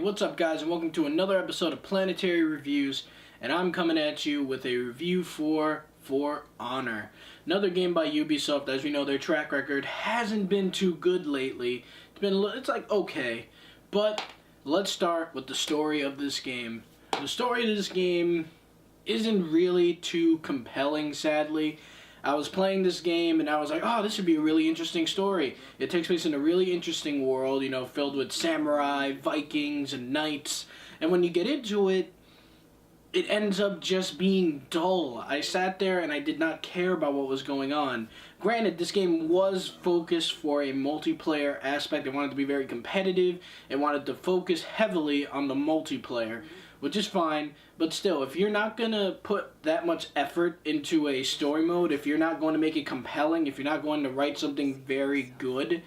what's up guys, and welcome to another episode of Planetary Reviews, and I'm coming at you with a review for Honor. Another game by Ubisoft. As we know, their track record hasn't been too good lately. It's like okay, but let's start with the story of this game. The story of this game isn't really too compelling, sadly. I was playing this game and I was like, oh, this would be a really interesting story. It takes place in a really interesting world, you know, filled with samurai, Vikings, and knights. And when you get into it, it ends up just being dull. I sat there and I did not care about what was going on. Granted, this game was focused for a multiplayer aspect. It wanted to be very competitive. It wanted to focus heavily on the multiplayer, which is fine. But still, if you're not going to put that much effort into a story mode, if you're not going to make it compelling, if you're not going to write something very good,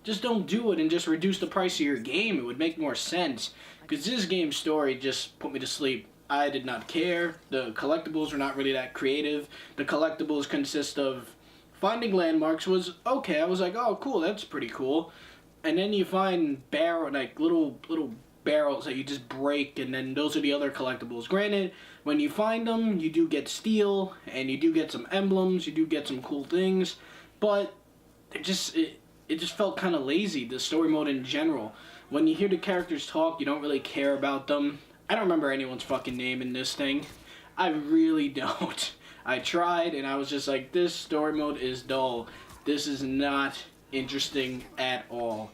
just don't do it and just reduce the price of your game. It would make more sense. Because this game's story just put me to sleep. I did not care. The collectibles were not really that creative. The collectibles consist of finding landmarks was okay. I was like, oh, cool, that's pretty cool. And then you find little barrels that you just break, and then those are the other collectibles. Granted, when you find them, you do get steel, and you do get some emblems, you do get some cool things, but it just felt kind of lazy, the story mode in general. When you hear the characters talk, you don't really care about them. I don't remember anyone's fucking name in this thing. I really don't. I tried, and I was just like, this story mode is dull. This is not interesting at all.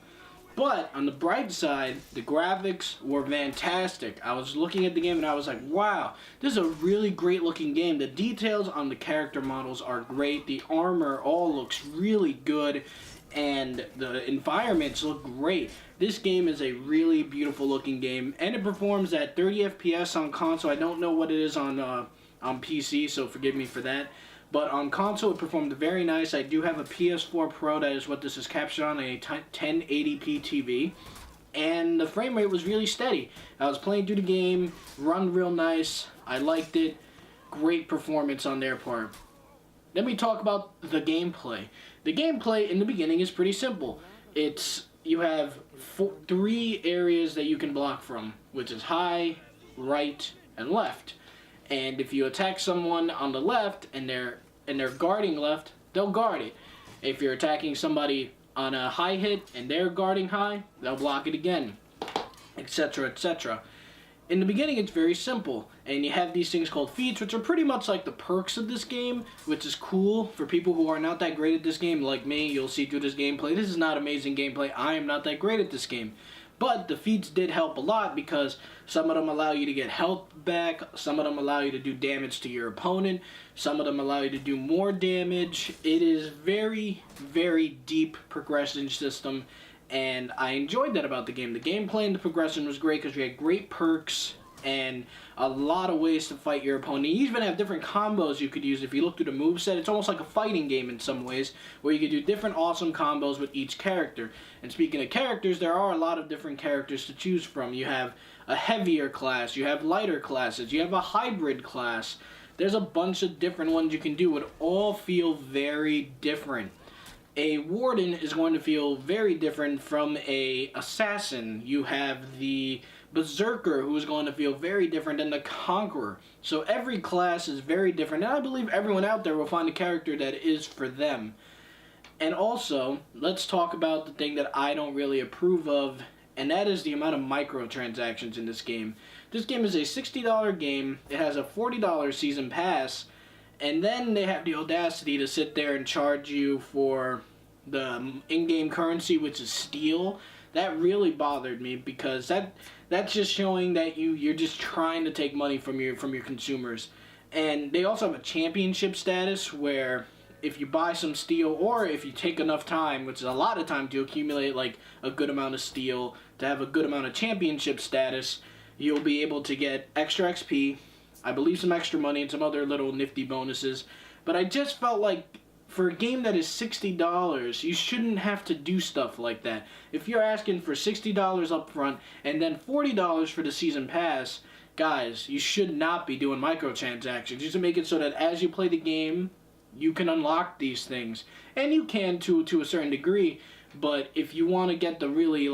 But on the bright side, the graphics were fantastic. I was looking at the game and I was like, wow, this is a really great looking game. The details on the character models are great. The armor all looks really good. And the environments look great. This game is a really beautiful looking game. And it performs at 30 FPS on console. I don't know what it is on PC, so forgive me for that. But on console, it performed very nice. I do have a PS4 Pro. That is what this is captured on, a 1080p TV. And the frame rate was really steady. I was playing through the game, run real nice. I liked it. Great performance on their part. Let me talk about the gameplay. The gameplay in the beginning is pretty simple. You have three areas that you can block from, which is high, right, and left. And if you attack someone on the left and they're guarding left, they'll guard it. If you're attacking somebody on a high hit and they're guarding high, they'll block it again, etc., etc. In the beginning, it's very simple, and you have these things called feats, which are pretty much like the perks of this game, which is cool for people who are not that great at this game, like me. You'll see through this gameplay. This is not amazing gameplay. I am not that great at this game. But the feats did help a lot because some of them allow you to get health back, some of them allow you to do damage to your opponent, some of them allow you to do more damage. It is very, very deep progression system, and I enjoyed that about the game. The gameplay and the progression was great because you had great perks and a lot of ways to fight your opponent. You even have different combos you could use. If you look through the moveset, it's almost like a fighting game in some ways, where you could do different awesome combos with each character. And speaking of characters, there are a lot of different characters to choose from. You have a heavier class, you have lighter classes, you have a hybrid class. There's a bunch of different ones you can do. It all feel very different. A warden is going to feel very different from a assassin. You have the berserker, who is going to feel very different than the conqueror. So every class is very different, and I believe everyone out there will find a character that is for them. And also, let's talk about the thing that I don't really approve of, and that is the amount of microtransactions in this game. This game is a $60 game. It has a $40 season pass, and then they have the audacity to sit there and charge you for the in-game currency, which is steel. That really bothered me because that's just showing that you're just trying to take money from your consumers. And they also have a championship status where if you buy some steel, or if you take enough time, which is a lot of time to accumulate like a good amount of steel to have a good amount of championship status, you'll be able to get extra XP, I believe some extra money, and some other little nifty bonuses. But I just felt like for a game that is $60, you shouldn't have to do stuff like that. If you're asking for $60 up front and then $40 for the season pass, guys, you should not be doing microtransactions. You should make it so that as you play the game, you can unlock these things. And you can to a certain degree, but if you want to get the really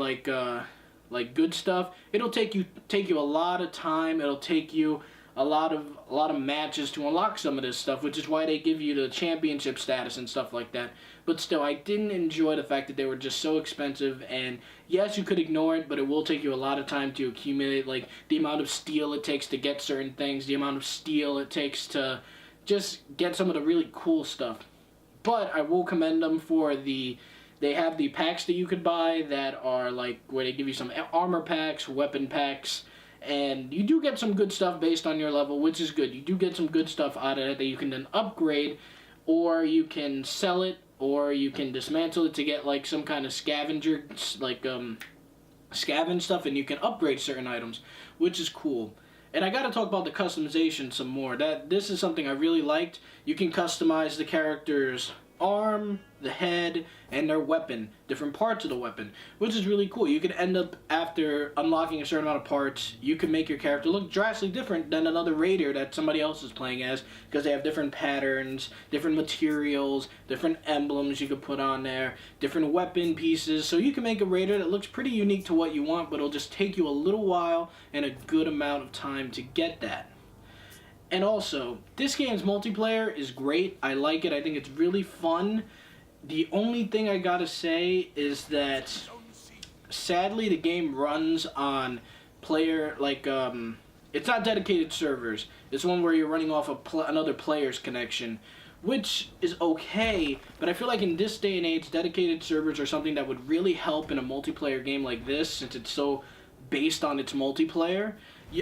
like good stuff, it'll take you a lot of time. It'll take you a lot of matches to unlock some of this stuff, which is why they give you the championship status and stuff like that. But still, I didn't enjoy the fact that they were just so expensive, and yes, you could ignore it, but it will take you a lot of time to accumulate, like the amount of steel it takes to get certain things, the amount of steel it takes to just get some of the really cool stuff. But I will commend them for they have the packs that you could buy that are like where they give you some armor packs, weapon packs, and you do get some good stuff based on your level, which is good. You do get some good stuff out of it that you can then upgrade, or you can sell it, or you can dismantle it to get like some kind of scavenger, like scavenge stuff, and you can upgrade certain items, which is cool. And I gotta talk about the customization some more. This is something I really liked. You can customize the character's arm, the head, and their weapon, different parts of the weapon, which is really cool. You can end up, after unlocking a certain amount of parts, you can make your character look drastically different than another raider that somebody else is playing as, because they have different patterns, different materials, different emblems you could put on there, different weapon pieces. So you can make a raider that looks pretty unique to what you want, but it'll just take you a little while and a good amount of time to get that. And also, this game's multiplayer is great. I like it. I think it's really fun. The only thing I gotta say is that, sadly, the game runs on player, like, it's not dedicated servers. It's one where you're running off another player's connection, which is okay, but I feel like in this day and age, dedicated servers are something that would really help in a multiplayer game like this, since it's so based on its multiplayer.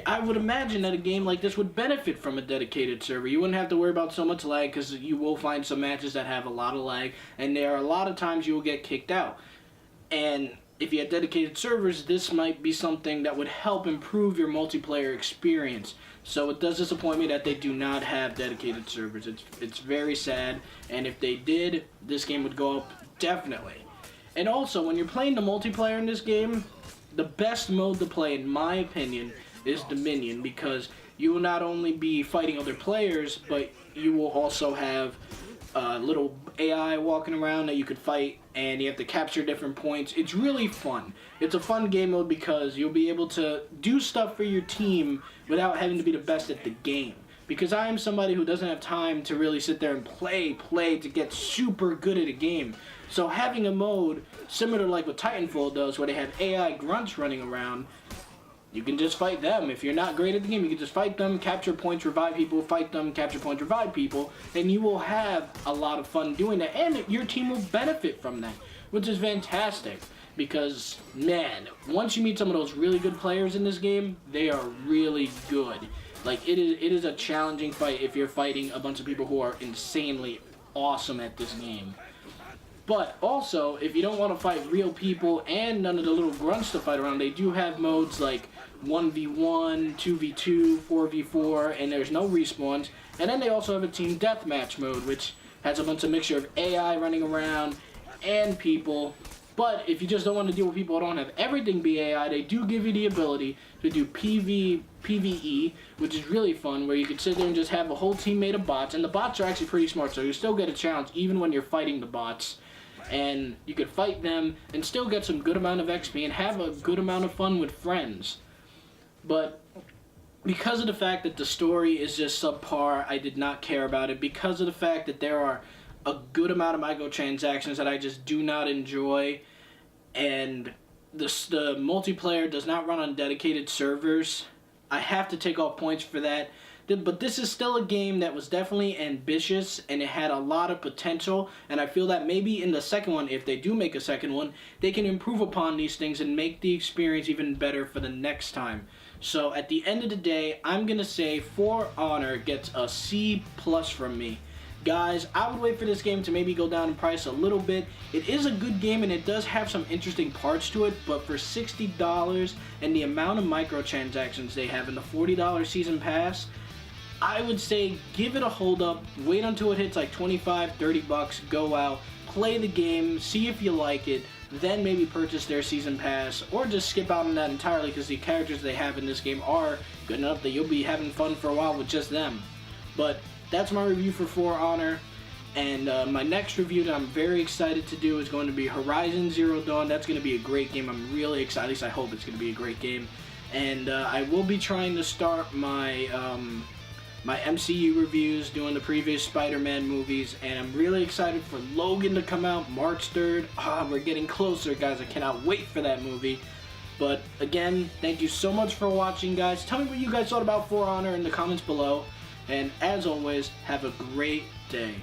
I would imagine that a game like this would benefit from a dedicated server. You wouldn't have to worry about so much lag, because you will find some matches that have a lot of lag, and there are a lot of times you will get kicked out. And if you had dedicated servers, this might be something that would help improve your multiplayer experience. So it does disappoint me that they do not have dedicated servers. It's very sad, and if they did, this game would go up definitely. And also, when you're playing the multiplayer in this game, the best mode to play, in my opinion, is Dominion, because you will not only be fighting other players, but you will also have little AI walking around that you could fight, and you have to capture different points. It's really fun. It's a fun game mode because you'll be able to do stuff for your team without having to be the best at the game. Because I am somebody who doesn't have time to really sit there and play to get super good at a game. So having a mode similar to like what Titanfall does, where they have AI grunts running around, you can just fight them. If you're not great at the game, you can just fight them, capture points, revive people, fight them, capture points, revive people, and you will have a lot of fun doing that, and your team will benefit from that, which is fantastic. Because, man, once you meet some of those really good players in this game, they are really good. Like, it is a challenging fight if you're fighting a bunch of people who are insanely awesome at this game. But also, if you don't want to fight real people and none of the little grunts to fight around, they do have modes like 1v1, 2v2, 4v4, and there's no respawns. And then they also have a team deathmatch mode, which has a bunch of mixture of AI running around and people. But if you just don't want to deal with people who don't have everything be AI, they do give you the ability to do PvE, which is really fun, where you can sit there and just have a whole team made of bots. And the bots are actually pretty smart, so you still get a challenge even when you're fighting the bots. And you could fight them and still get some good amount of XP and have a good amount of fun with friends. But because of the fact that the story is just subpar, I did not care about it. Because of the fact that there are a good amount of microtransactions that I just do not enjoy, and the multiplayer does not run on dedicated servers, I have to take off points for that. But this is still a game that was definitely ambitious, and it had a lot of potential, and I feel that maybe in the second one, if they do make a second one, they can improve upon these things and make the experience even better for the next time. So at the end of the day, I'm going to say For Honor gets a C+ from me. Guys, I would wait for this game to maybe go down in price a little bit. It is a good game, and it does have some interesting parts to it, but for $60 and the amount of microtransactions they have in the $40 season pass, I would say give it a hold up, wait until it hits like 25, 30 bucks, go out, play the game, see if you like it, then maybe purchase their season pass, or just skip out on that entirely, because the characters they have in this game are good enough that you'll be having fun for a while with just them. But that's my review for For Honor. And my next review that I'm very excited to do is going to be Horizon Zero Dawn. That's going to be a great game. I'm really excited. At least I hope it's going to be a great game. And I will be trying to start my my MCU reviews, doing the previous Spider-Man movies. And I'm really excited for Logan to come out March 3rd. We're getting closer, guys. I cannot wait for that movie. But again, thank you so much for watching, guys. Tell me what you guys thought about For Honor in the comments below. And as always, have a great day.